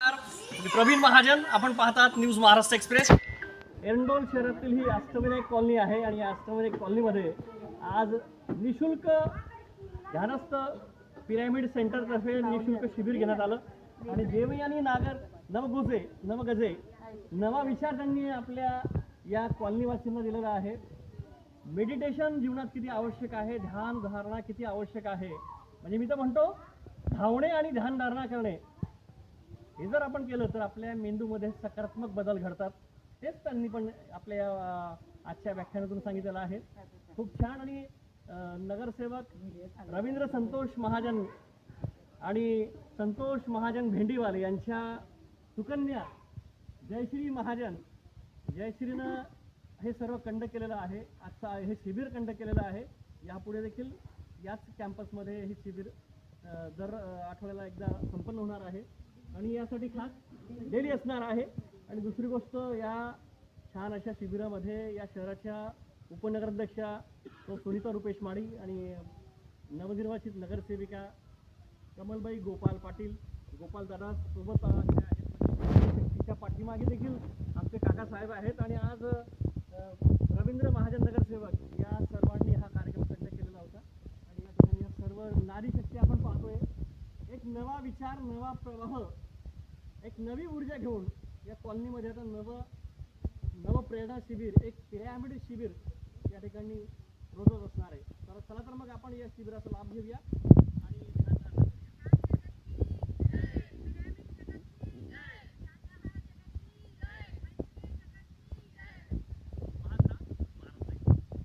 मी प्रवीण महाजन, आपण पाहतात news Maharashtra express. Erandol शहरातील ही अष्टविनायक कॉलनी आहे आणि या अष्टविनायक कॉलनीमध्ये आज निशुल्क ध्यानस्थ पिरामिड सेंटरतर्फे निशुल्क शिबिर घेण्यात आलं आणि देवी आणि नागर नवगजे नवा विचार त्यांनी आपल्या या कॉलनीवासींना दिलेला आहे। मेडिटेशन जीवनात किती आवश्यक आहे, ध्यान धारणा किती आवश्यक आहे, म्हणजे मी तर म्हणतो धावणे आणि ध्यान धारणा करणे हे जर आपण केलं तर आपल्या मेंदूमध्ये सकारात्मक बदल घडतात। तेच त्यांनी पण आपल्या आजच्या व्याख्यानातून सांगितलेलं आहे। खूप छान। आणि नगरसेवक रवींद्र संतोष महाजन आणि संतोष महाजन भेंडीवाले यांच्या सुकन्या जयश्री महाजन, जयश्रीनं हे सर्व कंड केलेलं आहे। आजचा हे शिबिर कंड केलेलं आहे। यापुढे देखील याच कॅम्पसमध्ये हे शिबिर दर आठवड्याला एकदा संपन्न होणार आहे आणि यासाठी खास डेली असणार आहे। आणि दुसरी गोष्ट, या छान अशा शिबिरामध्ये या शहराच्या उपनगराध्यक्षा सुनीता रुपेश माडी आणि नवनिर्वाचित नगरसेविका कमलबाई गोपाल पाटील, गोपाल दादा सोबत तिच्या पाठीमागे देखील आमचे काकासाहेब आहेत आणि आज रवींद्र महाजन नगरसेवक या सर्वांनी हा कार्यक्रम कंड केलेला होता। आणि या ठिकाणी सर्व नारी शक्ती आपण पाहतोय, एक नवा विचार, नवा प्रवाह, एक नवी ऊर्जा घेऊन या कॉलनीमध्ये आता नव प्रेरणा शिबिर, एक पिरॅमिड शिबिर या ठिकाणी रोजच असणार आहे। तर चला तर मग आपण या शिबिराचा लाभ घेऊया।